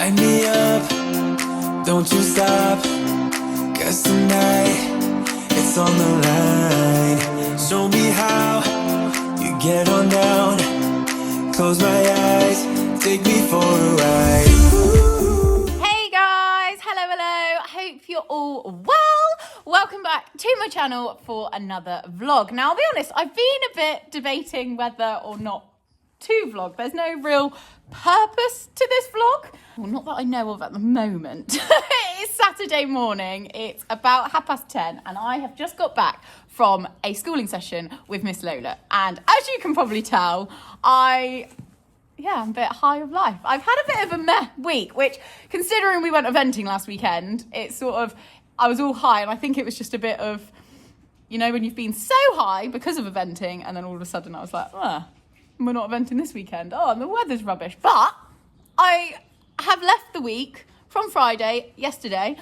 Light me up, don't you stop, 'cause tonight it's on the line. Show me how you get on down. Close my eyes, take me for a ride. Hey guys, hello. Hope you're all well. Welcome back to my channel for another vlog. Now, I'll be honest, I've been a bit debating whether or not to vlog. There's no real purpose to this vlog. Well, not that I know of at the moment. It's Saturday morning. It's about 10:30 and I have just got back from a schooling session with Miss Lola. And as you can probably tell, I'm a bit high of life. I've had a bit of a meh week, which, considering we went eventing last weekend, it's sort of, I was all high, and I think it was just a bit of, you know, when you've been so high because of eventing, and then all of a sudden I was like, we're not eventing this weekend. Oh, and the weather's rubbish. But I have left the week from Friday, yesterday,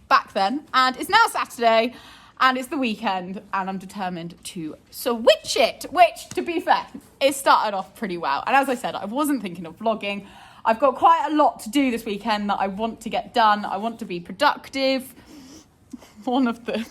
back then, and it's now Saturday, and it's the weekend, and I'm determined to switch it, which, to be fair, it started off pretty well. And as I said, I wasn't thinking of vlogging. I've got quite a lot to do this weekend that I want to get done. I want to be productive. One of them,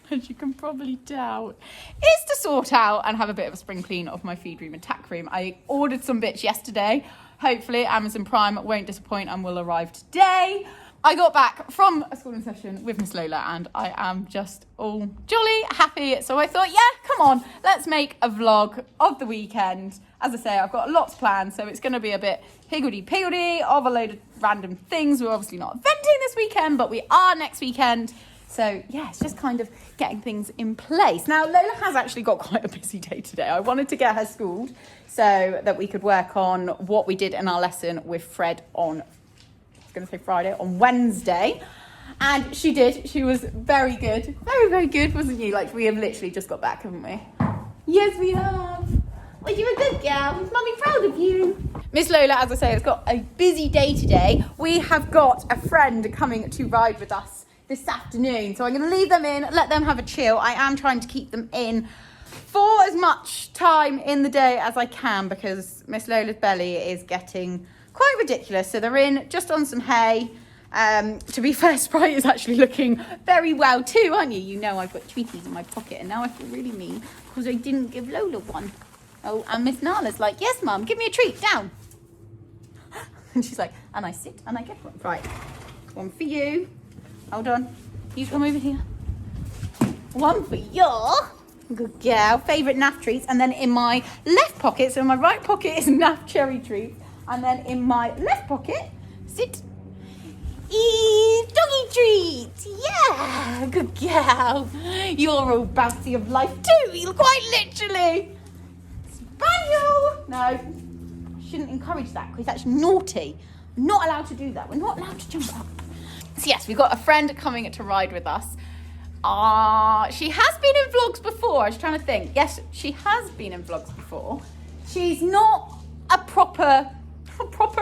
as you can probably tell, is to sort out and have a bit of a spring clean of my feed room and tack room. I ordered some bits yesterday. Hopefully Amazon Prime won't disappoint and will arrive today. I got back from a schooling session with Miss Lola and I am just all jolly happy. So I thought, yeah, come on, let's make a vlog of the weekend. As I say, I've got lots planned, so it's going to be a bit higgledy-piggledy of a load of random things. We're obviously not eventing this weekend, but we are next weekend. So yeah, it's just kind of getting things in place. Now, Lola has actually got quite a busy day today. I wanted to get her schooled so that we could work on what we did in our lesson with Fred on Friday, on Wednesday, and she did. She was very good, very good, wasn't you? Like, we have literally just got back, haven't we? Yes, we have. Well, you're a good girl. Mummy's proud of you. Miss Lola, as I say, has got a busy day today. We have got a friend coming to ride with us this afternoon, so I'm going to leave them in, let them have a chill. I am trying to keep them in for as much time in the day as I can because Miss Lola's belly is getting quite ridiculous. So they're in just on some hay. To be fair, Sprite is actually looking very well too, aren't you? You know I've got treaties in my pocket and now I feel really mean because I didn't give Lola one. Oh, and Miss Nala's like, yes, Mum, give me a treat, down. And she's like, and I sit and I get one. Right, one for you. Hold on. You come over here. One for you. Good girl. Favourite naff treats. And then in my left pocket, so in my right pocket is naff cherry treats. And then in my left pocket, sit, eat doggy treats. Yeah, good girl. You're all bouncy of life too, you're quite literally. Spaniel. No, shouldn't encourage that because that's naughty. We're not allowed to do that. We're not allowed to jump up. So yes, we've got a friend coming to ride with us. She has been in vlogs before. I was trying to think. Yes, she has been in vlogs before. She's not a proper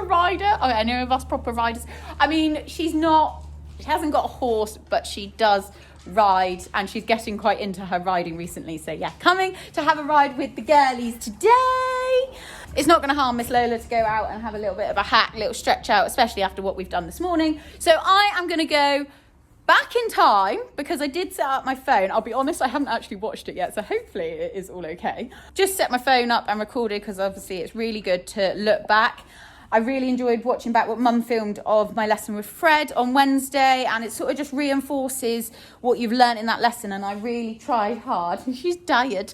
rider. Oh, I know of us proper riders. I mean, she hasn't got a horse, but she does ride and she's getting quite into her riding recently. So yeah, coming to have a ride with the girlies today. It's not going to harm Miss Lola to go out and have a little bit of a hack, little stretch out, especially after what we've done this morning. So I am going to go back in time because I did set up my phone. I'll be honest, I haven't actually watched it yet, so hopefully it is all okay. Just set my phone up and recorded because obviously it's really good to look back. I really enjoyed watching back what Mum filmed of my lesson with Fred on Wednesday, and it sort of just reinforces what you've learned in that lesson, and I really tried hard, and she's tired,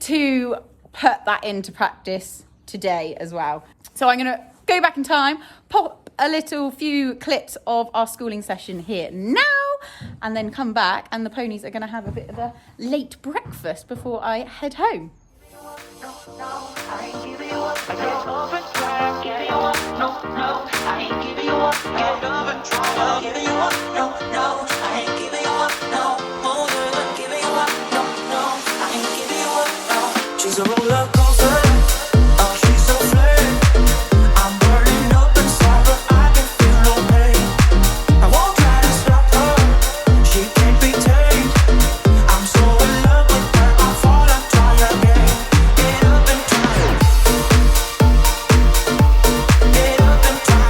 to put that into practice today as well. So I'm going to go back in time, pop a little few clips of our schooling session here now, and then come back, and the ponies are going to have a bit of a late breakfast before I head home. She's a roller coaster. Oh, she's so flame. I'm burning up inside, but I can feel no pain. I won't try to stop her. She can't be tamed. I'm so in love with her. I'll fall and try again. Get up and try. Get up and try.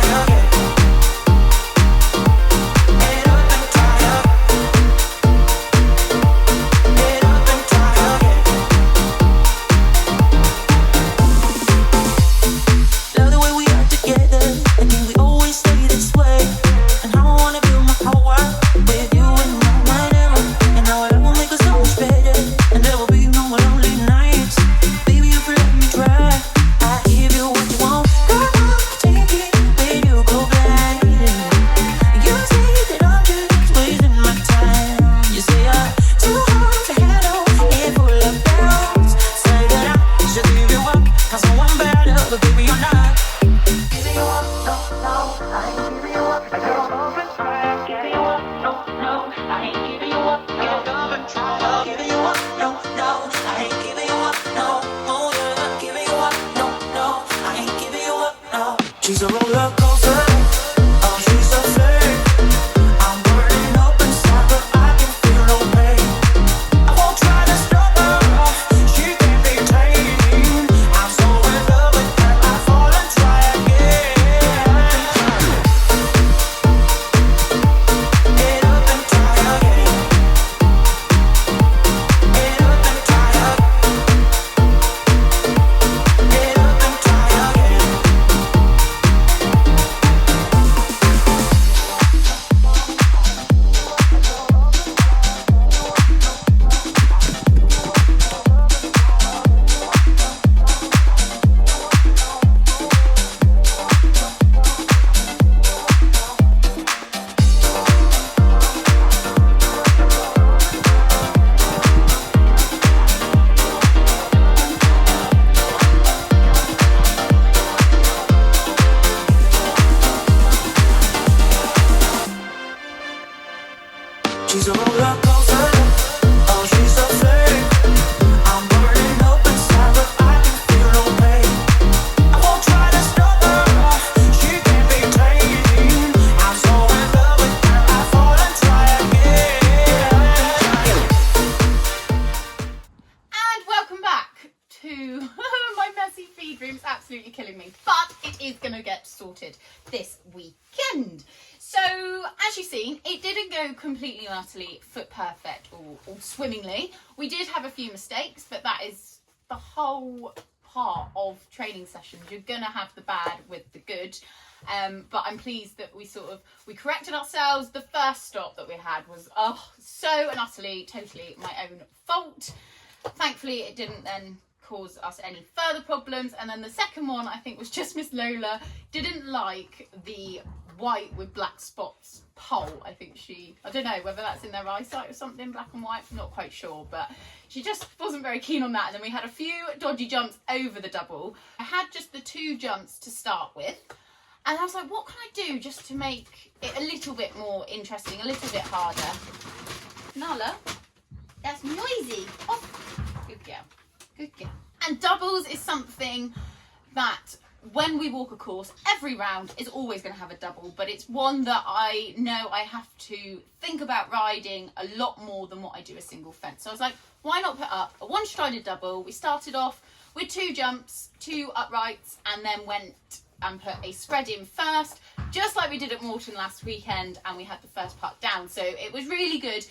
this weekend. So as you've seen, it didn't go completely and utterly foot perfect or swimmingly. We did have a few mistakes, but that is the whole part of training sessions. You're gonna have the bad with the good. But I'm pleased that we corrected ourselves. The first stop that we had was so and utterly, totally my own fault. Thankfully, it didn't then cause us any further problems. And then the second one, I think, was just Miss Lola didn't like the white with black spots pole. I think I don't know whether that's in their eyesight or something, black and white, I'm not quite sure, but she just wasn't very keen on that. And then we had a few dodgy jumps over the double. I had just the 2 jumps to start with, and I was like, what can I do just to make it a little bit more interesting, a little bit harder? Nala, that's noisy. Oh, good girl, good girl. And doubles is something that when we walk a course, every round is always going to have a double, but it's one that I know I have to think about riding a lot more than what I do a single fence. So I was like, why not put up a 1-strided double? We started off with 2 jumps, 2 uprights, and then went and put a spread in first, just like we did at Morton last weekend, and we had the first part down. So it was really good,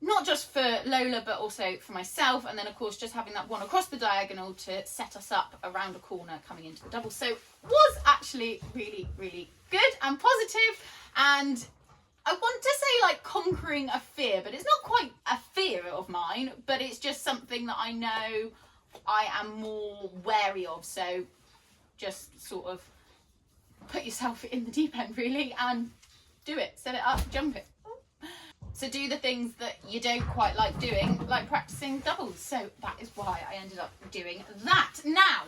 not just for Lola, but also for myself. And then, of course, just having that one across the diagonal to set us up around a corner coming into the double. So was actually really, really good and positive. And I want to say like conquering a fear, but it's not quite a fear of mine, but it's just something that I know I am more wary of. So just sort of put yourself in the deep end, really, and do it, set it up, jump it. So do the things that you don't quite like doing, like practicing doubles. So that is why I ended up doing that. Now,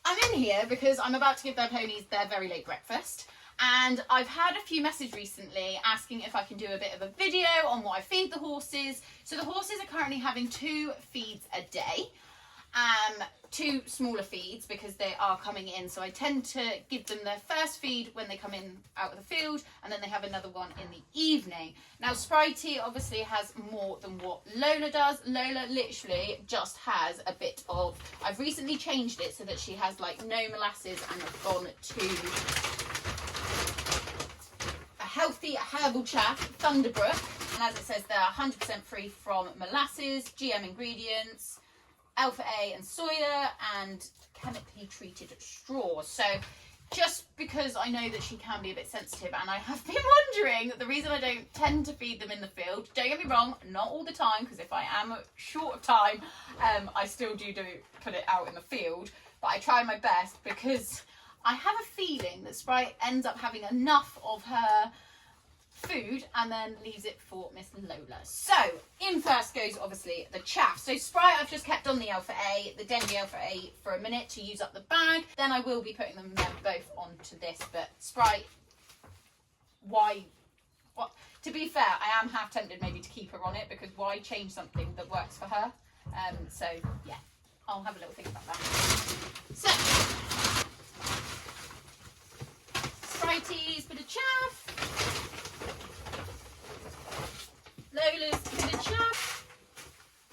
I'm in here because I'm about to give their ponies their very late breakfast. And I've had a few messages recently asking if I can do a bit of a video on what I feed the horses. So the horses are currently having 2 feeds a day. 2 smaller feeds because they are coming in, so I tend to give them their first feed when they come in out of the field, and then they have another one in the evening. Now Spritey obviously has more than what Lola does. Lola literally just has a bit of, I've recently changed it so that she has like no molasses and have gone to a healthy herbal chaff, Thunderbrook, and as it says they're 100% free from molasses, GM ingredients, alpha A and soya, and chemically treated straw. So just because I know that she can be a bit sensitive, and I have been wondering that the reason I don't tend to feed them in the field, don't get me wrong, not all the time, because if I am short of time, I still do put it out in the field, but I try my best because I have a feeling that Sprite ends up having enough of her food and then leaves it for Miss Lola. So in first goes obviously the chaff. So Sprite I've just kept on the Alpha A, the Denby Alpha A for a minute to use up the bag. Then I will be putting them both onto this. But Sprite, why? What? To be fair, I am half tempted maybe to keep her on it, because why change something that works for her? So yeah, I'll have a little think about that. So Spritey's bit of chaff. Lola's bit of chaff.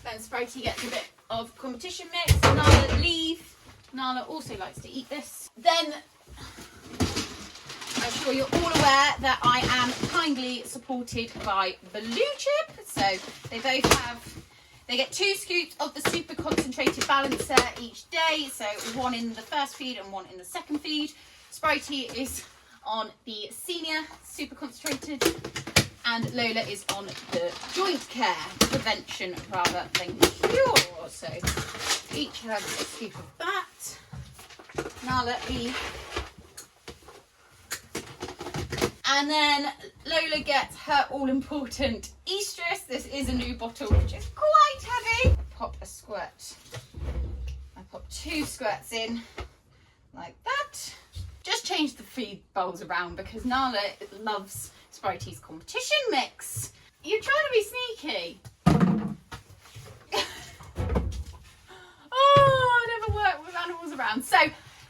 Then Spritey gets a bit of competition mix. Nala leaf. Nala also likes to eat this. Then I'm sure you're all aware that I am kindly supported by Blue Chip. So they get 2 scoops of the super concentrated balancer each day. So 1 in the first feed and 1 in the second feed. Spritey is on the senior super concentrated, and Lola is on the joint care prevention rather than cure. So each has a scoop of that. Nala and then Lola gets her all-important estrus. This is a new bottle, which is quite heavy. Pop a squirt. I pop 2 squirts in like that. Just change the feed bowls around because Nala loves Spritey's competition mix. You're trying to be sneaky. Oh, I never work with animals around. So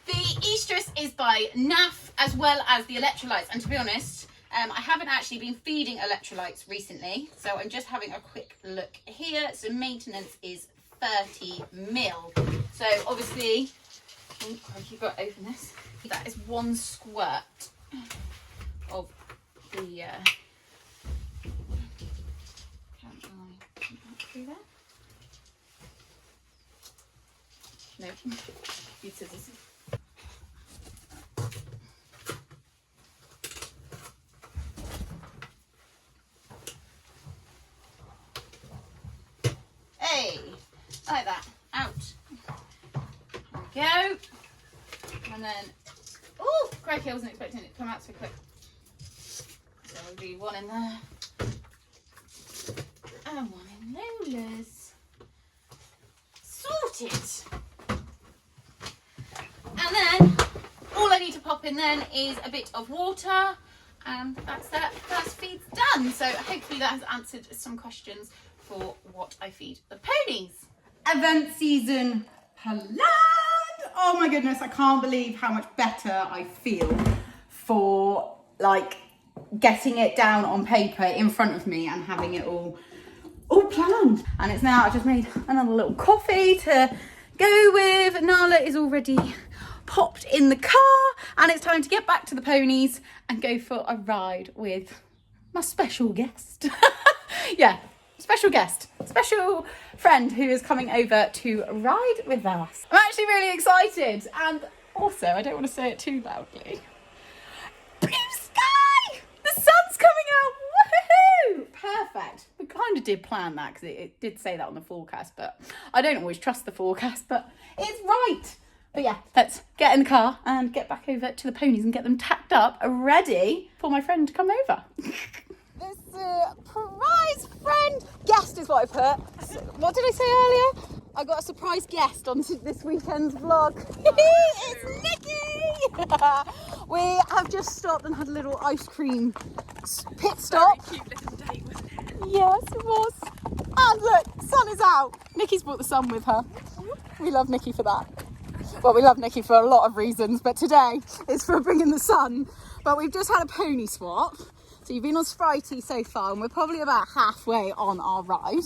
the estrus is by NAF as well as the electrolytes. And to be honest, I haven't actually been feeding electrolytes recently. So I'm just having a quick look here. So maintenance is 30 mil. So obviously, you've got to open this. That is 1 squirt of the can I put that through there? No, use scissors. Hey, like that. Out. There we go. And then, oh, crikey, I wasn't expecting it to come out so quick. So I'll do one in there. And one in Lola's. Sorted. And then, all I need to pop in then is a bit of water. And that's that. First feed's done. So hopefully that has answered some questions for what I feed the ponies. Event season planned. Oh my goodness, I can't believe how much better I feel for like getting it down on paper in front of me and having it all planned. And it's now, I just made another little coffee to go with. Nala is already popped in the car and it's time to get back to the ponies and go for a ride with my special guest. Yeah, special guest, special friend who is coming over to ride with us. I'm actually really excited, and also I don't want to say it too loudly. Blue sky! The sun's coming out! Woohoo! Perfect. We kind of did plan that because it did say that on the forecast, but I don't always trust the forecast, but it's right. But yeah, let's get in the car and get back over to the ponies and get them tacked up, ready for my friend to come over. This surprise friend guest is what I put. What did I say earlier? I got a surprise guest on this weekend's vlog. It's Nikki! We have just stopped and had a little ice cream pit stop. Very cute little date, wasn't it? Yes, it was. And look, sun is out. Nikki's brought the sun with her. We love Nikki for that. Well, we love Nikki for a lot of reasons, but today is for bringing the sun. But we've just had a pony swap. So you've been on Spritey so far, and we're probably about halfway on our ride.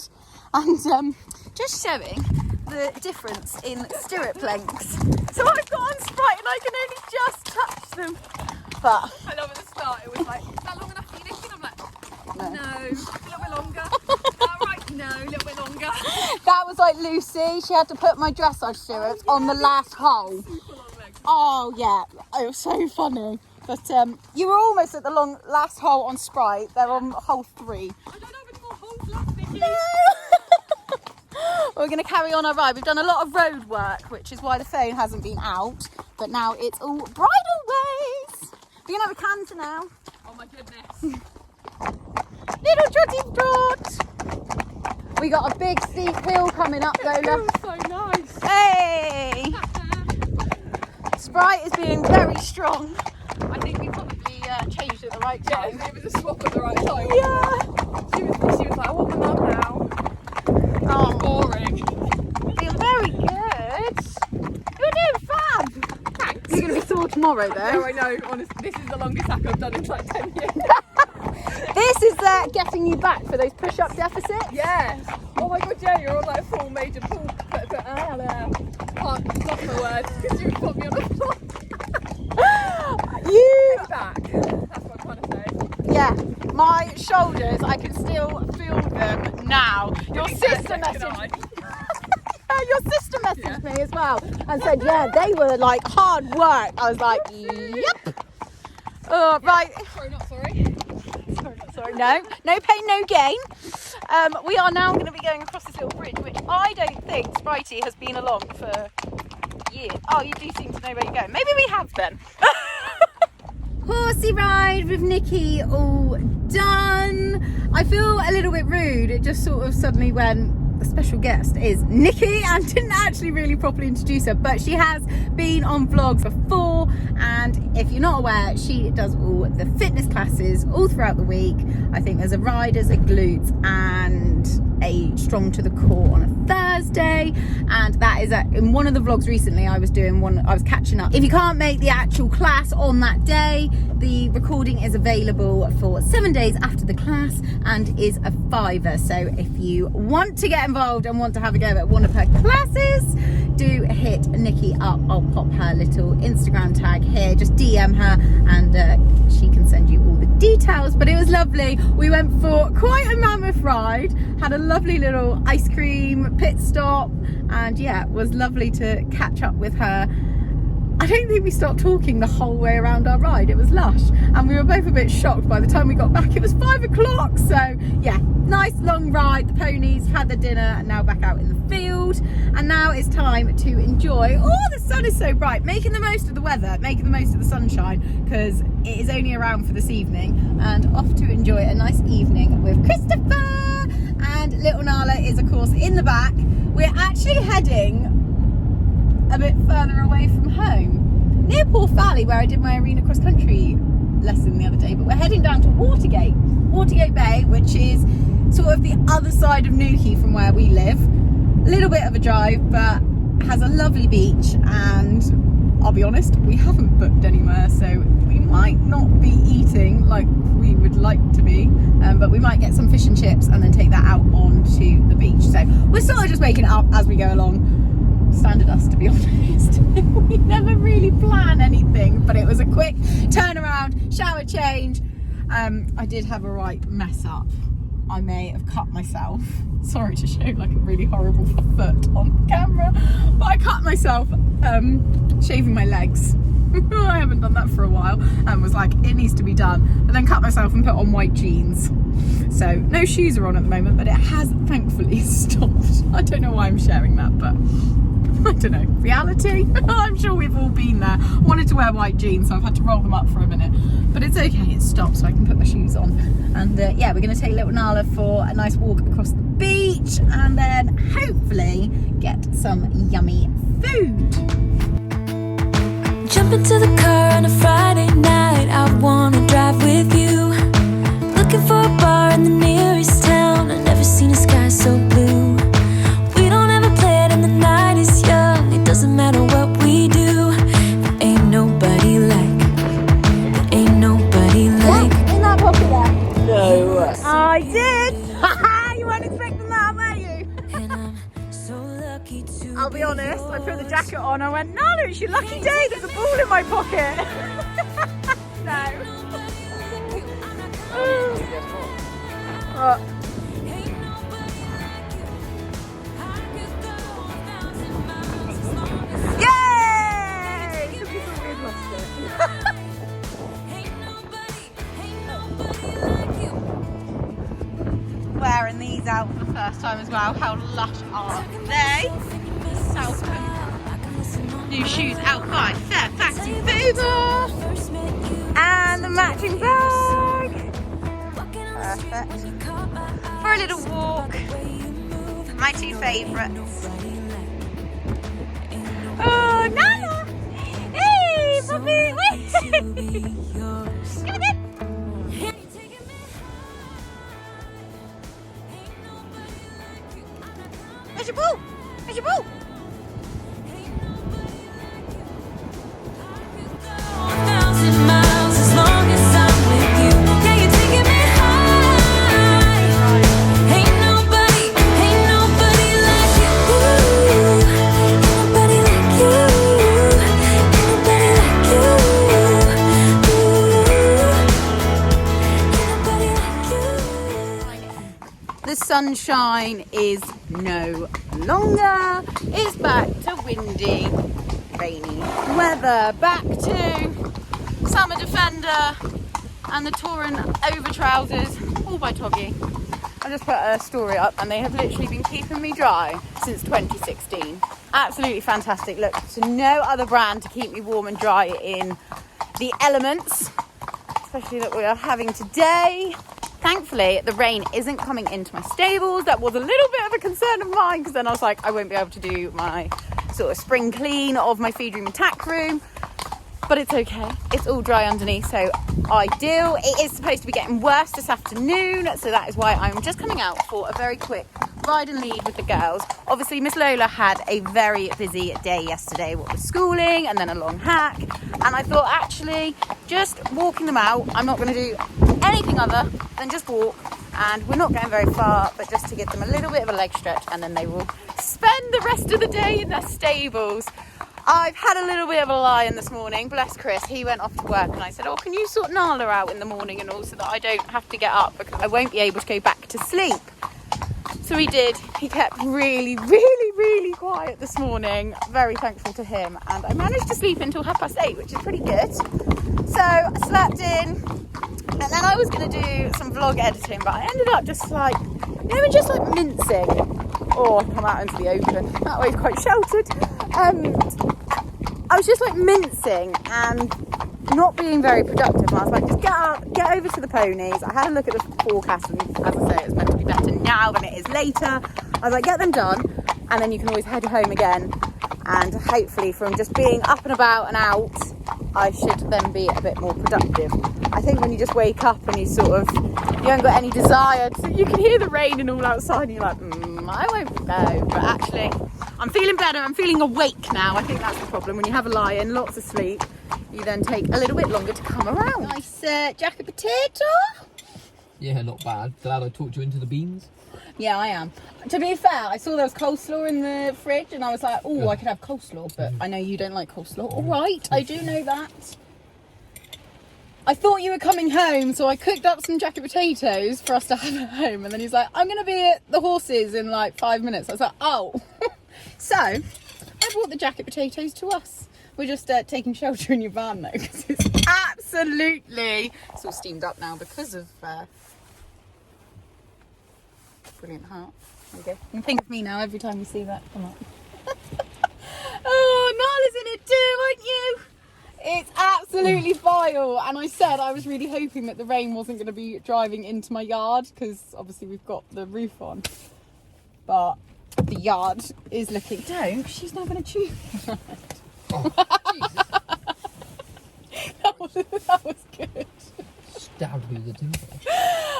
And just showing the difference in stirrup lengths. So I've got on Sprite and I can only just touch them. But I love at the start, it was like, is that long enough for you, Nikki? And I'm like, no, a little bit longer. Right, no, a little bit longer. that was like Lucy. She had to put my dressage stirrups on the last hole. Super long legs. Oh yeah, it was so funny. But you were almost at the last hole on Sprite. They're on hole 3. I don't have any more holes left, Nikki. No. We're going to carry on our ride. We've done a lot of road work, which is why the phone hasn't been out. But now it's all bridle ways. We're going to have a canter now. Oh my goodness. Little trotty trot. We got a big steep hill coming up, Lola. It feels so nice. Hey! Sprite is being very strong. I think we probably changed at the right time. Yeah, it was a swap at the right time. Yeah. She was like, I want my mum now. Oh, Boring. you're very good. You're doing fab. Thanks. You're going to be sore tomorrow, No, though. I know, honestly, this is the longest hack I've done in like 10 years. This is getting you back for those push-up deficits. Yeah. Oh my god, yeah, you're on like full major pull. Can't stop my words because you put me on the floor. You, Back. That's what I'm trying to say. yeah, my shoulders, I can still feel them now. Your sister messaged your sister messaged me as well and said, yeah, they were like hard work. I was like, yep. Right. Sorry, not sorry. Sorry, no pain, no gain. We are now going to be going across this little bridge, which I don't think Spritey has been along for years. Oh, you do seem to know where you're going. Maybe we have then. Horsey ride with Nikki all done. I feel a little bit rude. It just sort of suddenly went, the special guest is Nikki, and didn't actually really properly introduce her, but she has been on vlogs before, and if you're not aware, she does all the fitness classes all throughout the week. I think there's a riders, a glutes, and a strong to the core on a Thursday, and that is in one of the vlogs recently I was doing one. I was catching up. If you can't make the actual class on that day, the recording is available for 7 days after the class and is a £5. So if you want to get involved and want to have a go at one of her classes, do hit Nikki up. I'll pop her little Instagram tag here, just DM her and she can send you all the details. But it was lovely. We went for quite a mammoth ride, had a lovely little ice cream pit stop, and yeah, it was lovely to catch up with her. I don't think we stopped talking the whole way around our ride. It was lush, and we were both a bit shocked by the time we got back. It was 5 o'clock. So yeah, nice long ride. The ponies had their dinner and now back out in the field, and now it's time to enjoy. Oh, the sun is so bright, making the most of the weather, making the most of the sunshine, because it is only around for this evening, and off to enjoy a nice evening with Christopher. And little Nala is of course in the back. We're actually heading a bit further away from home, near Porth Valley, where I did my arena cross country lesson the other day. But we're heading down to Watergate Bay, which is sort of the other side of Newquay from where we live. A little bit of a drive, but has a lovely beach, and I'll be honest, we haven't booked anywhere, so we might not be eating like we would like to be, but we might get some fish and chips and then take that out onto the beach. So we're sort of just making it up as we go along. Standard us, to be honest. We never really plan anything, but it was a quick turnaround, shower change. I did have a right mess up. I may have cut myself. Sorry to show like a really horrible foot on camera, but I cut myself shaving my legs. I haven't done that for a while, and was like, it needs to be done, and then cut myself and put on white jeans. So no shoes are on at the moment, but it has thankfully stopped. I don't know why I'm sharing that, but I don't know, reality. I'm sure we've all been there. I wanted to wear white jeans, so I've had to roll them up for a minute, but it's okay, it stopped, so I can put my shoes on. And yeah, we're going to take little Nala for a nice walk across the beach, and then hopefully get some yummy food. Jump into the car on a Friday night, I wanna drive with you. Looking for a bar in the nearest town, I've never seen a sky so blue. We don't ever play it and the night is young, it doesn't matter what we do. There ain't nobody like, there ain't nobody like. In that pocket there. No. I did. You weren't expecting that, were you? And I'm so lucky to I'll be honest, I put the jacket on, I went, Nala, it's your lucky day, there's a ball in my pocket. No. Yay! Because we thought we'd lost it. Wearing these out for the first time as well. How lush are they? Southam. New shoes out by Fair Factory Boomer. And the matching bag. Perfect. For a little walk. My two favourites. Oh, Nala! Hey, puppy! Come again. Where's your ball? Where's your ball? The sunshine is no longer. It's back to windy, rainy weather. Back to Summer Defender and the Torin over trousers, all by Toggy. I just put a story up and they have literally been keeping me dry since 2016. Absolutely fantastic. Look, to no other brand to keep me warm and dry in the elements, especially that we are having today. Thankfully, the rain isn't coming into my stables. That was a little bit of a concern of mine, because then I was like, I won't be able to do my sort of spring clean of my feed room and tack room. But it's okay. It's all dry underneath, so ideal. It is supposed to be getting worse this afternoon, so that is why I'm just coming out for a very quick ride and lead with the girls. Obviously, Miss Lola had a very busy day yesterday, what with schooling and then a long hack. And I thought, actually, just walking them out, I'm not going to do anything other than just walk. And we're not going very far, but just to give them a little bit of a leg stretch, and then they will spend the rest of the day in their stables. I've had a little bit of a lion this morning, bless Chris. He went off to work and I said, oh, can you sort Nala out in the morning and all so that I don't have to get up because I won't be able to go back to sleep. So he did. He kept really, really, really quiet this morning. Very thankful to him. And I managed to sleep until 8:30, which is pretty good. So I slept in and then I was going to do some vlog editing, but I ended up just like, just like mincing. Oh, I come out into the open. That way's quite sheltered. I was just like mincing and not being very productive. And I was like, just get over to the ponies. I had a look at the forecast, and as I say, it's meant to be better now than it is later. I was like, get them done, and then you can always head home again. And hopefully from just being up and about and out, I should then be a bit more productive. I think when you just wake up and you haven't got any desire to, you can hear the rain and all outside, and you're like, I won't go. But actually, I'm feeling better. I'm feeling awake now. I think that's the problem. When you have a lie-in, lots of sleep, you then take a little bit longer to come around. Nice jacket potato. Yeah, not bad. Glad I talked you into the beans. Yeah, I am. To be fair, I saw there was coleslaw in the fridge and I was like, oh, I could have coleslaw, but I know you don't like coleslaw. All right, I do know that. I thought you were coming home, so I cooked up some jacket potatoes for us to have at home. And then he's like, I'm going to be at the horses in like 5 minutes. I was like, oh. So I brought the jacket potatoes to us. We're just taking shelter in your van though, because it's absolutely, it's all steamed up now because of brilliant heart. There you go. You can think of me now every time you see that. Come on. Oh, Nala's in it too, aren't you? It's absolutely vile. And I said I was really hoping that the rain wasn't going to be driving into my yard, because obviously we've got the roof on. But the yard is looking... Don't, she's not going to chew. Oh, Jesus. that was good. Stabbed me with the timber.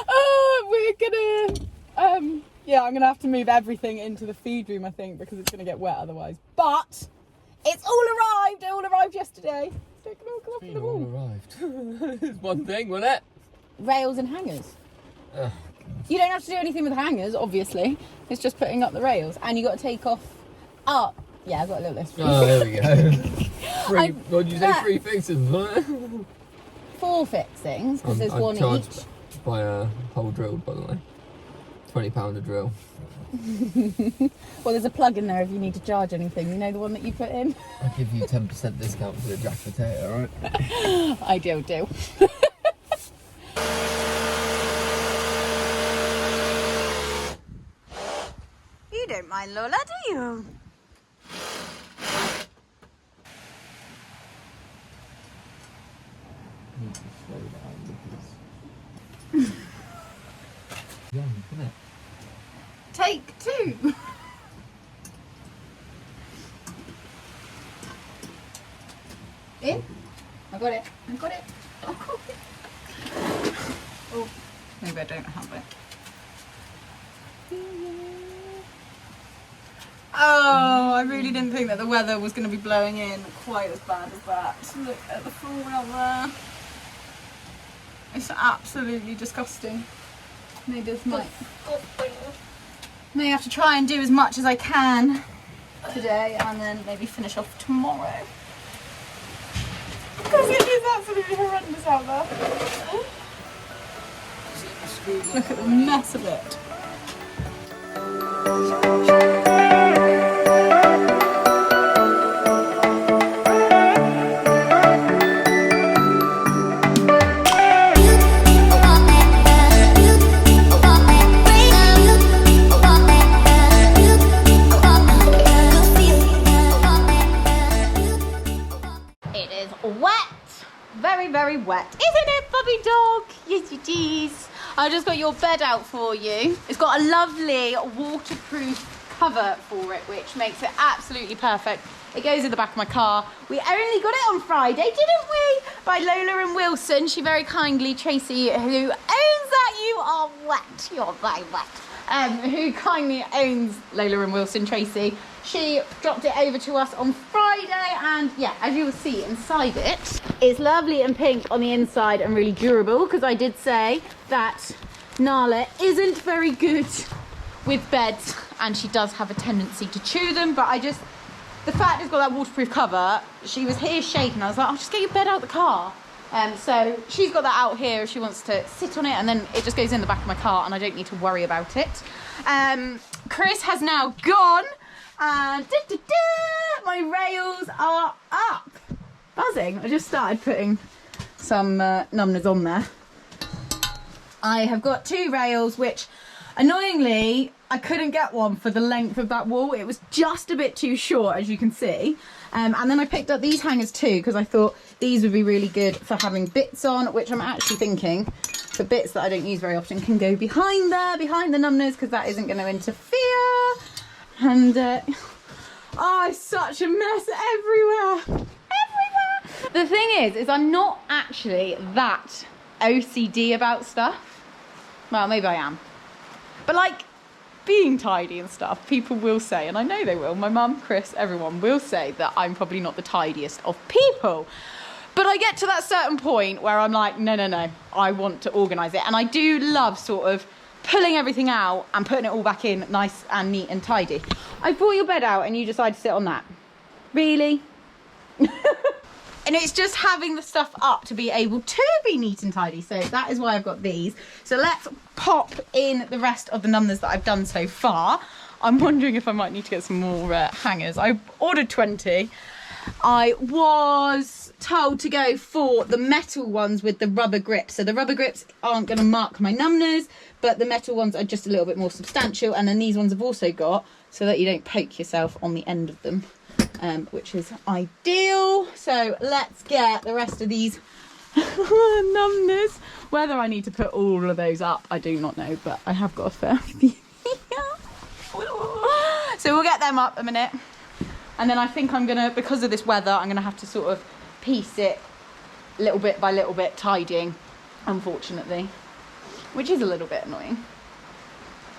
Oh, we're gonna I'm gonna have to move everything into the feed room, I think, because it's gonna get wet otherwise. But it's all arrived. It all arrived yesterday. So it can all come up in the wall. Arrived. It's one thing, wasn't it? Rails and hangers. You don't have to do anything with hangers, obviously. It's just putting up the rails, and you got to take off. Oh, yeah, I've got a little list. Oh, there we go. What did you say? 3 fixings, wasn't it? 4 fixings, because there's one charged each. By a hole drilled, by the way. £20 a drill. Well, there's a plug in there if you need to charge anything. You know, the one that you put in? I'll give you 10% discount for the jacket potato, alright? I do. You don't mind Lola, do you? Need to slow down because... young, isn't it? Take 2. In? I got it. Oh, maybe I don't have it. Oh, I really didn't think that the weather was going to be blowing in quite as bad as that. Look at the full weather. It's absolutely disgusting. Maybe this might... May have to try and do as much as I can today and then maybe finish off tomorrow. Because it is absolutely horrendous out there. Look at the mess of it. Very wet, isn't it, puppy dog? Yes, it is. I just got your bed out for you. It's got a lovely waterproof cover for it, which makes it absolutely perfect. It goes in the back of my car. We only got it on Friday, didn't we? By Lola and Wilson. She very kindly, Tracy, who owns that. You are wet. You're very wet. who kindly owns Lola and Wilson, Tracy. She dropped it over to us on Friday, and yeah, as you will see inside it, it's lovely and pink on the inside and really durable, because I did say that Nala isn't very good with beds and she does have a tendency to chew them, but the fact it's got that waterproof cover, she was here shaking. I was like, I'll just get your bed out the car. So she's got that out here if she wants to sit on it, and then it just goes in the back of my car and I don't need to worry about it. Chris has now gone, and my rails are up. Buzzing. I just started putting some numbers on there. I have got 2 rails, which annoyingly I couldn't get one for the length of that wall. It was just a bit too short, as you can see. And then I picked up these hangers too, because I thought these would be really good for having bits on, which I'm actually thinking for bits that I don't use very often can go behind there, behind the numbers, because that isn't going to interfere. And oh, it's such a mess everywhere. The thing is I'm not actually that OCD about stuff. Well, maybe I am. But like being tidy and stuff, people will say, and I know they will, my mum, Chris, everyone will say that I'm probably not the tidiest of people. But I get to that certain point where I'm like, no, I want to organise it. And I do love sort of pulling everything out and putting it all back in nice and neat and tidy. I brought your bed out and you decide to sit on that. Really? And it's just having the stuff up to be able to be neat and tidy. So that is why I've got these. So let's pop in the rest of the numbers that I've done so far. I'm wondering if I might need to get some more hangers. I ordered 20. I was told to go for the metal ones with the rubber grips. So the rubber grips aren't going to mark my numbers, but the metal ones are just a little bit more substantial. And then these ones have also got so that you don't poke yourself on the end of them. Which is ideal. So let's get the rest of these numbers. Whether I need to put all of those up, I do not know, but I have got a fair few. So we'll get them up a minute, and then I think I'm gonna, because of this weather, I'm gonna have to sort of piece it little bit by little bit, tidying, unfortunately, which is a little bit annoying,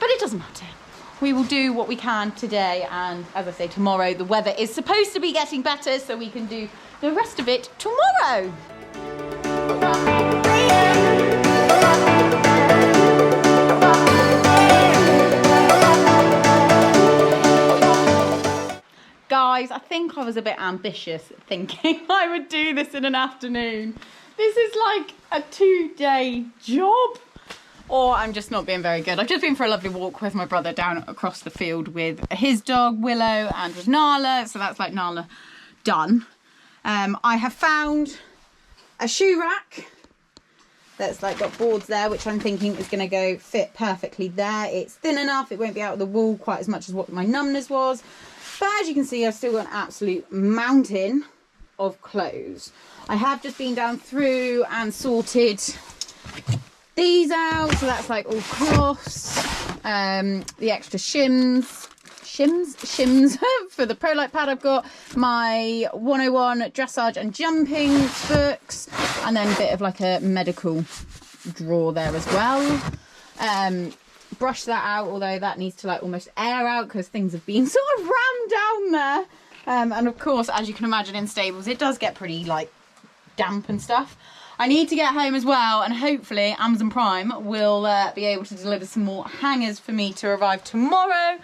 but it doesn't matter. We will do what we can today, and as I say, tomorrow the weather is supposed to be getting better, so we can do the rest of it tomorrow. Guys, I think I was a bit ambitious thinking I would do this in an afternoon. This is like a 2-day job. Or I'm just not being very good. I've just been for a lovely walk with my brother down across the field with his dog, Willow, and with Nala. So that's like Nala done. I have found a shoe rack that's like got boards there, which I'm thinking is going to go fit perfectly there. It's thin enough. It won't be out of the wall quite as much as what my numbers was. But as you can see, I've still got an absolute mountain of clothes. I have just been down through and sorted these out, so that's like all cloths, the extra shims for the Pro Light pad. I've got my 101 dressage and jumping books, and then a bit of like a medical drawer there as well. Brush that out, although that needs to like almost air out because things have been sort of rammed down there. And of course, as you can imagine in stables, it does get pretty like damp and stuff. I need to get home as well, and hopefully Amazon Prime will be able to deliver some more hangers for me to arrive tomorrow.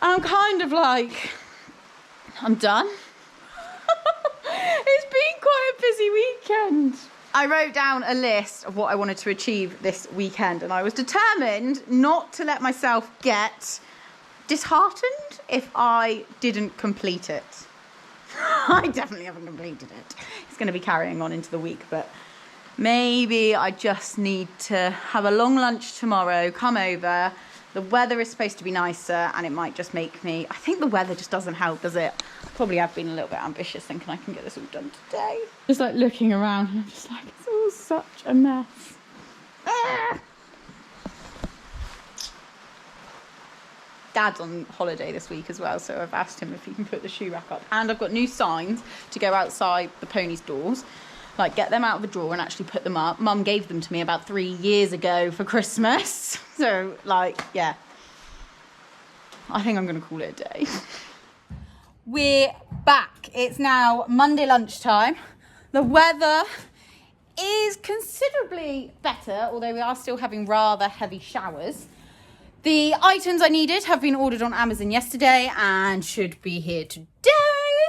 And I'm kind of like, I'm done. It's been quite a busy weekend. I wrote down a list of what I wanted to achieve this weekend, and I was determined not to let myself get disheartened if I didn't complete it. I definitely haven't completed it. It's going to be carrying on into the week, but maybe I just need to have a long lunch tomorrow, come over. The weather is supposed to be nicer, and it might just make me, I think the weather just doesn't help, does it? Probably have been a little bit ambitious thinking I can get this all done today. Just like looking around and I'm just like, it's all such a mess. Ah! Dad's on holiday this week as well, so I've asked him if he can put the shoe rack up. And I've got new signs to go outside the ponies' doors. Like, get them out of the drawer and actually put them up. Mum gave them to me about 3 years ago for Christmas. So, like, yeah. I think I'm going to call it a day. We're back. It's now Monday lunchtime. The weather is considerably better, although we are still having rather heavy showers. The items I needed have been ordered on Amazon yesterday and should be here today.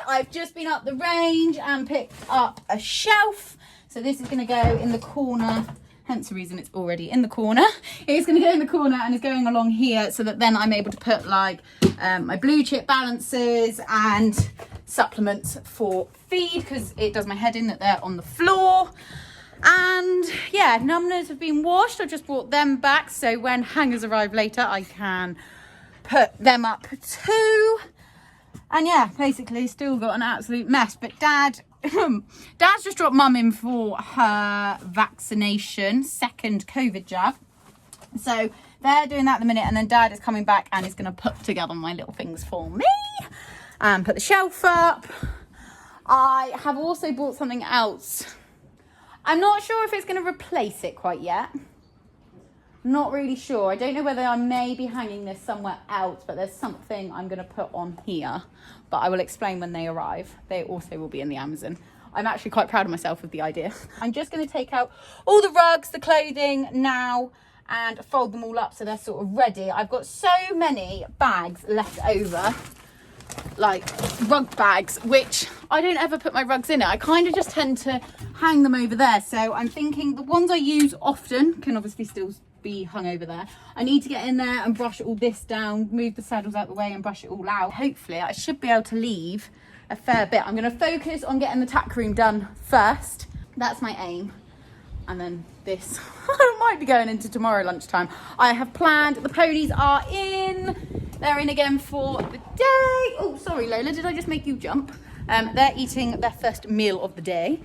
I've just been up the range and picked up a shelf. So this is going to go in the corner, hence the reason it's already in the corner. It's going to go in the corner and it's going along here so that then I'm able to put like my blue chip balances and supplements for feed, because it does my head in that they're on the floor. And yeah, numbers have been washed. I just brought them back, so when hangers arrive later I can put them up too. And yeah, basically still got an absolute mess. But Dad's just dropped Mum in for her vaccination, second COVID jab. So they're doing that at the minute, and then Dad is coming back and is going to put together my little things for me and put the shelf up. I have also bought something else. I'm not sure if it's going to replace it quite yet. Not really sure. I don't know whether I may be hanging this somewhere else, but there's something I'm going to put on here. But I will explain when they arrive. They also will be in the Amazon. I'm actually quite proud of myself with the idea. I'm just going to take out all the rugs, the clothing now, and fold them all up so they're sort of ready. I've got so many bags left over, like rug bags, which I don't ever put my rugs in it. I kind of just tend to hang them over there. So I'm thinking the ones I use often can obviously still be hung over there. I need to get in there and brush all this down, move the saddles out the way and brush it all out. Hopefully I should be able to leave a fair bit. I'm going to focus on getting the tack room done first. That's my aim. And then this might be going into tomorrow lunchtime. I have planned, the ponies are in. They're in again for the day. Oh, sorry, Lola, did I just make you jump? They're eating their first meal of the day.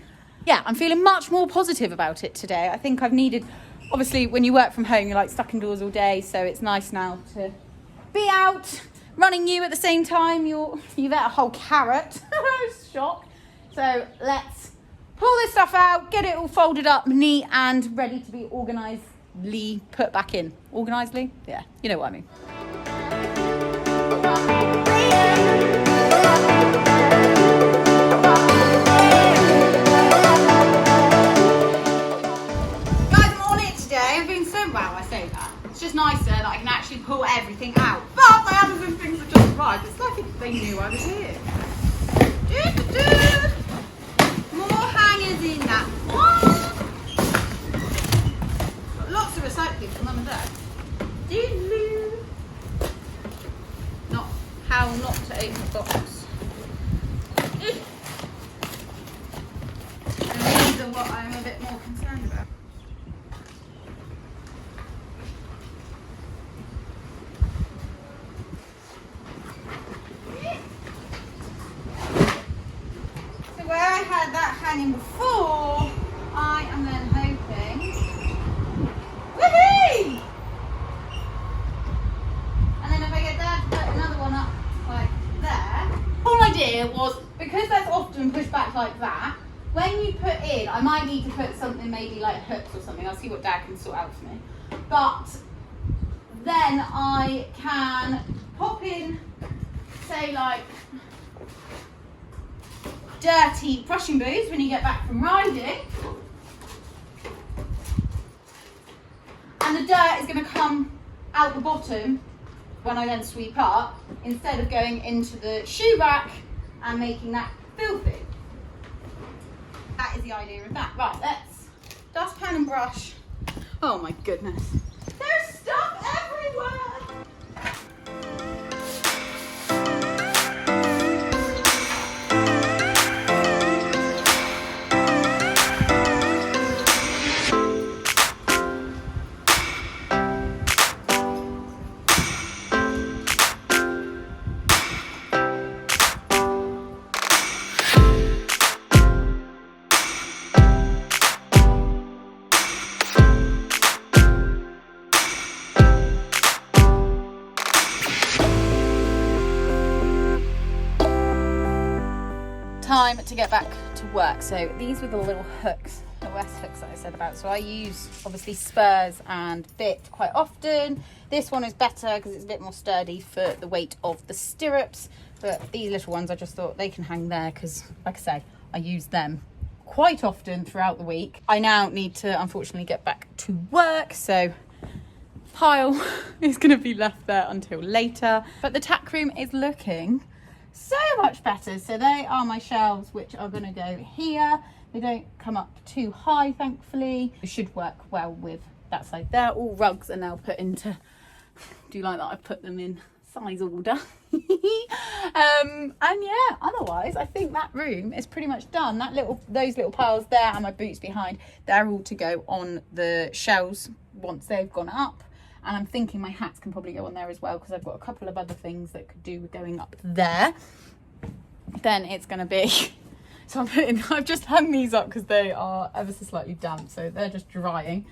Yeah, I'm feeling much more positive about it today. I think I've needed, obviously, when you work from home, you're like stuck indoors all day. So it's nice now to be out, running you at the same time. You've ate a whole carrot. Shock. So let's pull this stuff out, get it all folded up, neat and ready to be organisedly put back in. Organisedly? Yeah, you know what I mean. Guys, I'm on it today. I'm doing so well, I say that. It's just nicer that I can actually pull everything out. But my Amazon things have just arrived. It's like if they knew I was here. More hangers in that one. Got lots of recycling for Mum and Dad. Not how not to open the box. And these are what I'm a bit more concerned about. So where I had that hanging before, I am then hoping. Woohoo! And then if I get Dad to put another one up like there. The whole idea was, because that's often pushed back like that, when you put in, I might need to put something maybe like hooks or something. I'll see what Dad can sort out for me. But then I can pop in, say like dirty brushing boots when you get back from riding. And the dirt is going to come out the bottom when I then sweep up, instead of going into the shoe rack and making that filthy. That is the idea of that. Right, let's dustpan and brush. Oh my goodness. There's stuff everywhere. Time to get back to work. So these were the little hooks that little S hooks that I said about. So I use obviously spurs and bit quite often. This one is better because it's a bit more sturdy for the weight of the stirrups. But these little ones, I just thought they can hang there because, like I say, I use them quite often throughout the week. I now need to unfortunately get back to work, so pile is going to be left there until later. But the tack room is looking so much better. So they are my shelves, which are going to go here. They don't come up too high, thankfully. It should work well with that side there. All rugs are now put into, do you like that I've put them in size order? And yeah, otherwise I think that room is pretty much done. Those little piles there and my boots behind, they're all to go on the shelves once they've gone up. And I'm thinking my hats can probably go on there as well, because I've got a couple of other things that could do with going up there. Then it's going to be, so I've just hung these up because they are ever so slightly damp, so they're just drying.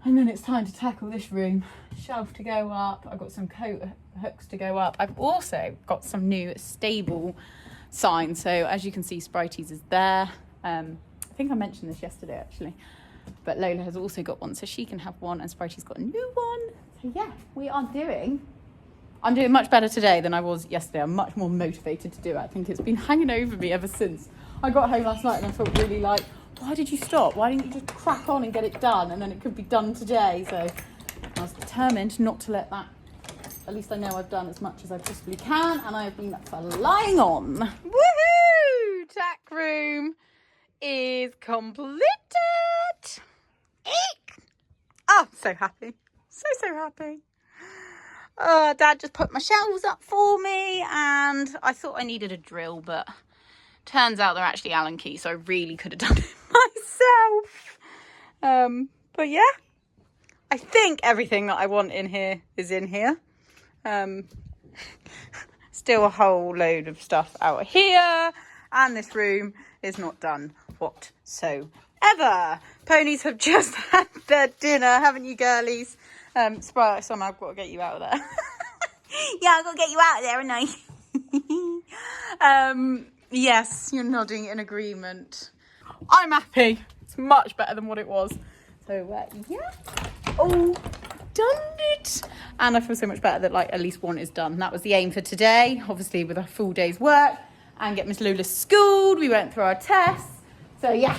And then it's time to tackle this room. Shelf to go up. I've got some coat hooks to go up. I've also got some new stable signs. So as you can see, Spritey's is there. I think I mentioned this yesterday actually. But Lola has also got one, so she can have one, and Spritey's got a new one. So yeah, I'm doing much better today than I was yesterday. I'm much more motivated to do it. I think it's been hanging over me ever since I got home last night, and I felt really like, why did you stop? Why didn't you just crack on and get it done? And then it could be done today. So I was determined not to let that, at least I know I've done as much as I possibly can, and I have been flying on. Woohoo! Tack room is completed. Eek! Oh, so happy. So happy. Dad just put my shelves up for me, and I thought I needed a drill, but turns out they're actually Allen keys, so I really could have done it myself. But yeah, I think everything that I want in here is in here. Still a whole load of stuff out here, and this room is not done whatsoever. Ponies have just had their dinner, haven't you, girlies? Sprite, somehow I've got to get you out of there. Yeah, I've got to get you out of there, haven't I? Yes, you're nodding in agreement. I'm happy. It's much better than what it was. So, yeah. Oh, done it. And I feel so much better that, like, at least one is done. That was the aim for today, obviously with a full day's work. And get Miss Lula schooled. We went through our tests. So, yeah,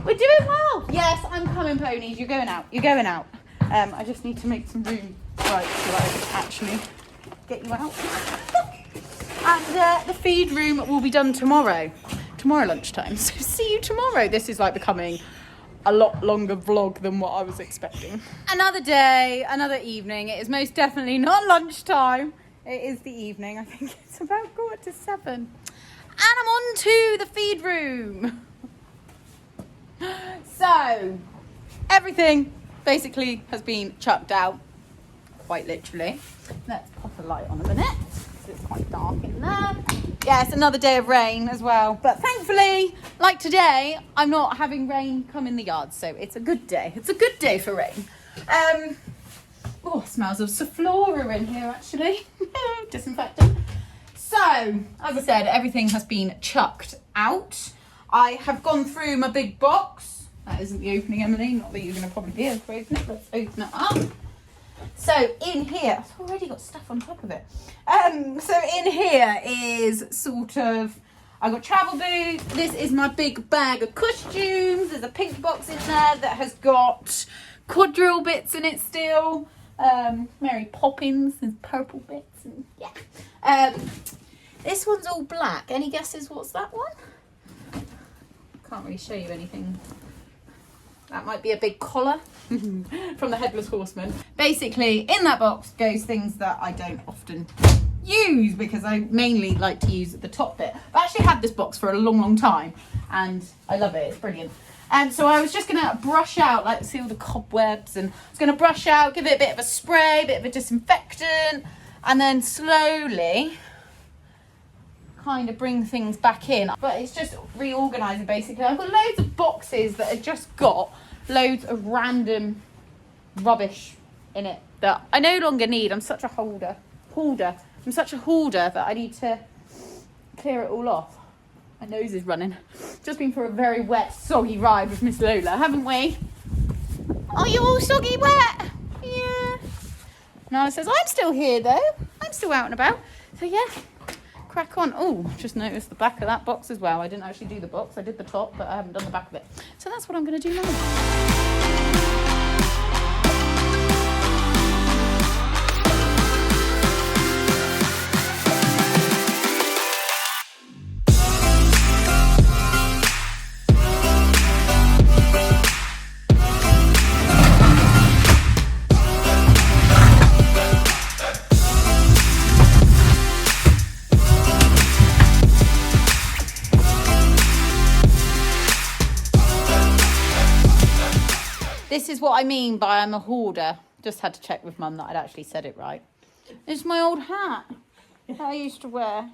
we're doing well. Yes, I'm coming, ponies. You're going out. You're going out. I just need to make some room right so that I can actually get you out. And the feed room will be done tomorrow lunchtime. So see you tomorrow. This is like becoming a lot longer vlog than what I was expecting. Another day, another evening. It is most definitely not lunchtime. It is the evening. I think it's about 7:15. And I'm on to the feed room. So everything basically has been chucked out, quite literally. Let's pop a light on a minute. It's quite dark in there. Yeah, it's another day of rain as well. But thankfully, like today, I'm not having rain come in the yard. So it's a good day. It's a good day for rain. Oh, smells of Soflora in here, actually. Disinfectant. So, as I said, everything has been chucked out. I have gone through my big box. That isn't the opening, Emily. Not that you're going to probably be able to open it. Let's open it up. So in here, I've already got stuff on top of it. So in here is sort of, I've got travel boots. This is my big bag of costumes. There's a pink box in there that has got quadrille bits in it still. Mary Poppins and purple bits. And yeah. This one's all black. Any guesses what's that one? Can't really show you anything. That might be a big collar from the Headless Horseman. Basically, in that box goes things that I don't often use because I mainly like to use the top bit. I've actually had this box for a long time and I love it. It's brilliant. And so I was just going to brush out, like, see all the cobwebs, and I was going to brush out, give it a bit of a spray, a bit of a disinfectant, and then slowly kind of bring things back in. But it's just reorganising, basically. I've got loads of boxes that have just got loads of random rubbish in it that I no longer need. I'm such a hoarder. I'm such a hoarder that I need to clear it all off. My nose is running. Just been for a very wet, soggy ride with Miss Lola, haven't we? Are you all soggy wet? Yeah. Nala says, I'm still here though. I'm still out and about. So yeah, crack on. Oh, just noticed the back of that box as well. I didn't actually do the box. I did the top, but I haven't done the back of it. So that's what I'm going to do now. This is what I mean by I'm a hoarder. Just had to check with Mum that I'd actually said it right. It's my old hat that I used to wear.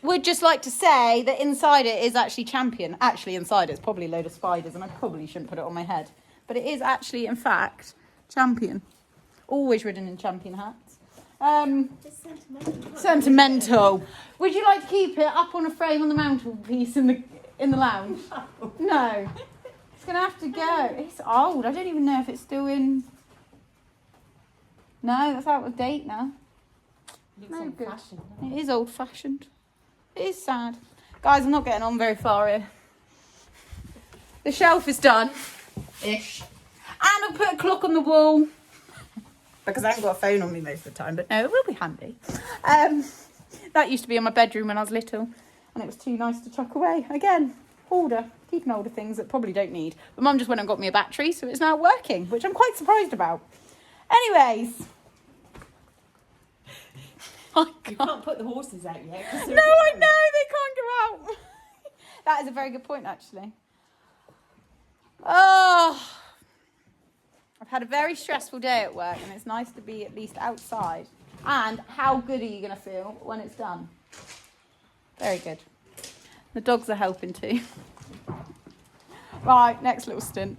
Would just like to say that inside it is actually Champion. Actually inside it's probably a load of spiders and I probably shouldn't put it on my head. But it is actually, in fact, Champion. Always ridden in Champion hats. Sentimental. Would you like to keep it up on a frame on the mantelpiece in the lounge? No. It's going to have to go. It's old. I don't even know if it's still in... No, that's out of date now. No good. It is old fashioned. It is sad. Guys, I'm not getting on very far here. The shelf is done. Ish. And I've put a clock on the wall. Because I haven't got a phone on me most of the time. But no, it will be handy. That used to be in my bedroom when I was little. And it was too nice to chuck away. Again, hoarder. Keeping older things that probably don't need. But Mum just went and got me a battery. So it's now working. Which I'm quite surprised about. Anyways. You can't put the horses out yet. No, I know, they can't go out. That is a very good point, actually. Oh, I've had a very stressful day at work, and it's nice to be at least outside. And how good are you going to feel when it's done? Very good. The dogs are helping too. Right, next little stint.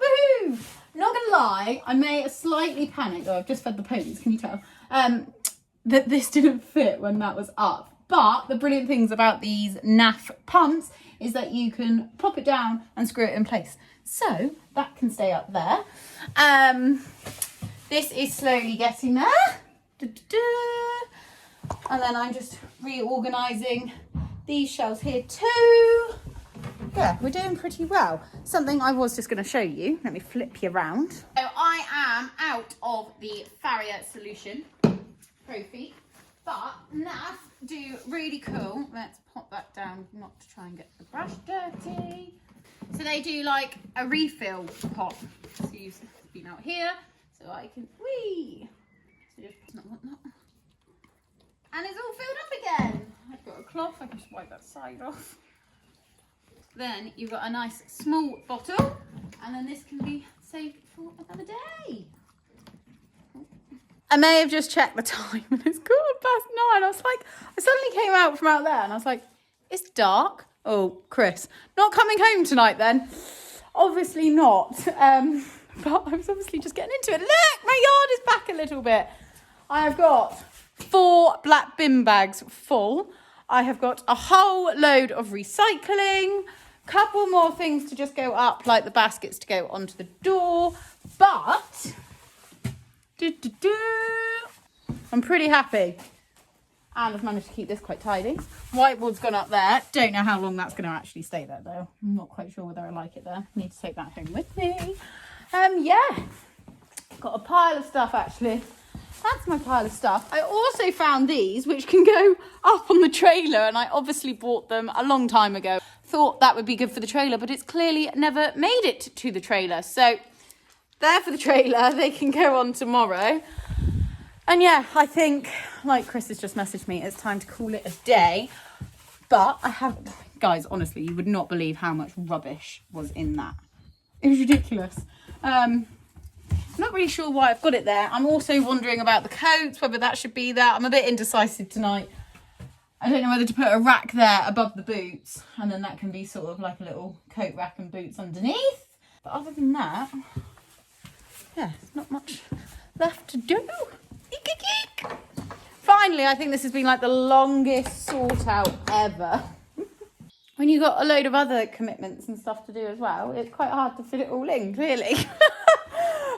Woohoo! Not gonna lie, I may slightly panic though. I've just fed the ponies, can you tell? That this didn't fit when that was up. But the brilliant things about these NAF pumps is that you can plop it down and screw it in place. So that can stay up there. This is slowly getting there. And then I'm just reorganising these shelves here too. Yeah, we're doing pretty well. Something I was just going to show you. Let me flip you around. So I am out of the Farrier Solution Pro Feet, but NAF do really cool. Let's pop that down, not to try and get the brush dirty. So they do like a refill pot. So you've been out here, so I can whee. So just not. And it's all filled up again. I've got a cloth. I can just wipe that side off. Then you've got a nice small bottle, and then this can be saved for another day. I may have just checked the time, and it's 9:15. I was like, I suddenly came out from out there, and I was like, it's dark. Oh, Chris, not coming home tonight then? Obviously not. But I was obviously just getting into it. Look, my yard is back a little bit. I have got 4 black bin bags full. I have got a whole load of recycling. Couple more things to just go up, like the baskets to go onto the door. But I'm pretty happy. And I've managed to keep this quite tidy. Whiteboard's gone up there. Don't know how long that's going to actually stay there though. I'm not quite sure whether I like it there. Need to take that home with me. Yeah. Got a pile of stuff actually. That's my pile of stuff. I also found these, which can go up on the trailer, and I obviously bought them a long time ago. Thought that would be good for the trailer, but it's clearly never made it to the trailer. So they're for the trailer. They can go on tomorrow. And yeah, I think, like Chris has just messaged me, it's time to call it a day. But I have, guys, honestly, you would not believe how much rubbish was in that. It was ridiculous. I'm not really sure why I've got it there. I'm also wondering about the coats, whether that should be there. I'm a bit indecisive tonight. I don't know whether to put a rack there above the boots, and then that can be sort of like a little coat rack and boots underneath. But other than that, yeah, not much left to do. Eek, eek, eek. Finally, I think this has been like the longest sort out ever. When you've got a load of other commitments and stuff to do as well, it's quite hard to fit it all in, clearly.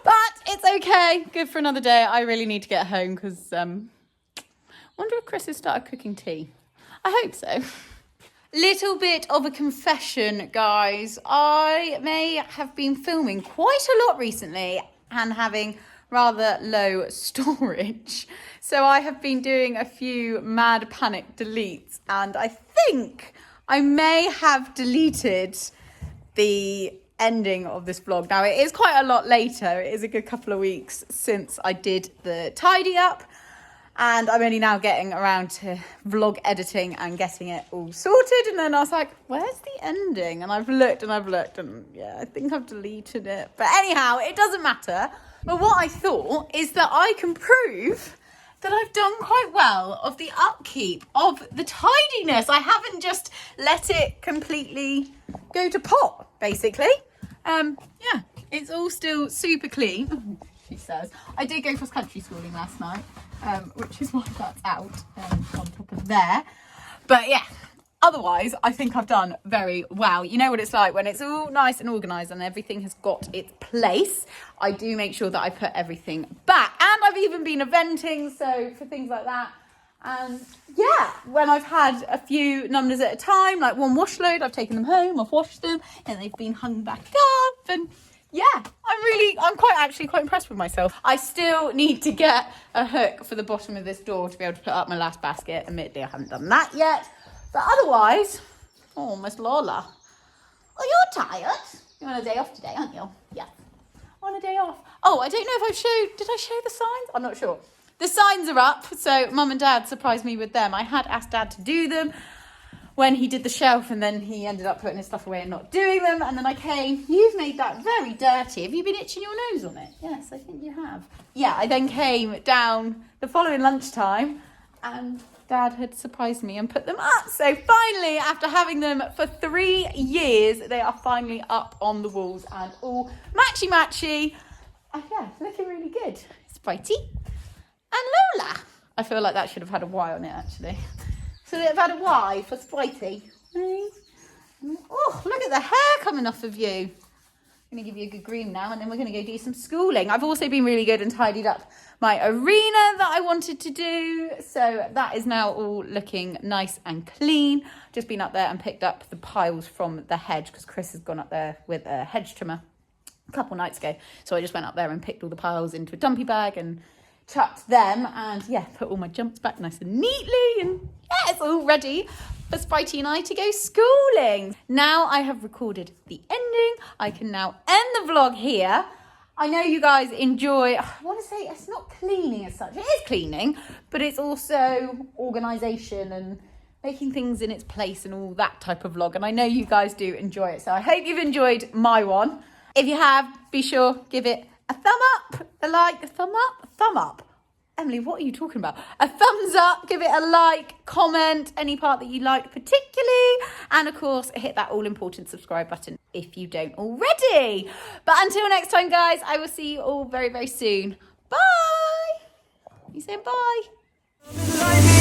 But it's okay. Good for another day. I really need to get home because wonder if Chris has started cooking tea. I hope so. Little bit of a confession, guys. I may have been filming quite a lot recently and having rather low storage. So I have been doing a few mad panic deletes, and I think I may have deleted the ending of this vlog. Now, it is quite a lot later. It is a good couple of weeks since I did the tidy up, and I'm only now getting around to vlog editing and getting it all sorted. And then I was like, where's the ending? And I've looked and yeah, I think I've deleted it. But anyhow, it doesn't matter. But what I thought is that I can prove that I've done quite well of the upkeep of the tidiness. I haven't just let it completely go to pot, basically. Yeah, it's all still super clean, she says. I did go cross country schooling last night, which is why that's out on top of there. But yeah, otherwise, I think I've done very well. You know what it's like when it's all nice and organised and everything has got its place. I do make sure that I put everything back. And I've even been eventing, so for things like that. And yeah, when I've had a few numbers at a time, like one wash load, I've taken them home, I've washed them, and they've been hung back up. And yeah, I'm actually quite impressed with myself. I still need to get a hook for the bottom of this door to be able to put up my last basket. Admittedly, I haven't done that yet. But otherwise, oh, Miss Lola. Oh, you're tired. You're on a day off today, aren't you? Yeah. On a day off. Oh, I don't know if did I show the signs? I'm not sure. The signs are up, so Mum and Dad surprised me with them. I had asked Dad to do them when he did the shelf, and then he ended up putting his stuff away and not doing them. And then I came, you've made that very dirty. Have you been itching your nose on it? Yes, I think you have. Yeah, I then came down the following lunchtime and Dad had surprised me and put them up. So finally, after having them for 3 years, they are finally up on the walls and all matchy-matchy. Yeah, looking really good. Spritey and Lola. I feel like that should have had a Y on it, actually. So they've had a Y for Spritey. Oh, look at the hair coming off of you. I'm going to give you a good groom now, and then we're going to go do some schooling. I've also been really good and tidied up my arena that I wanted to do. So that is now all looking nice and clean. Just been up there and picked up the piles from the hedge because Chris has gone up there with a hedge trimmer a couple nights ago. So I just went up there and picked all the piles into a dumpy bag and chucked them, and yeah, put all my jumps back nice and neatly, and yeah, it's all ready for Spritey and I to go schooling. Now I have recorded the ending, I can now end the vlog here. I know you guys enjoy, I want to say it's not cleaning as such, it is cleaning, but it's also organisation and making things in its place and all that type of vlog, and I know you guys do enjoy it, so I hope you've enjoyed my one. If you have, be sure, give it a thumb up, a like, a thumb up, thumb up. Emily, what are you talking about? A thumbs up, give it a like, comment any part that you like particularly, and of course, hit that all-important subscribe button if you don't already. But until next time, guys, I will see you all very, very soon. Bye! You saying bye?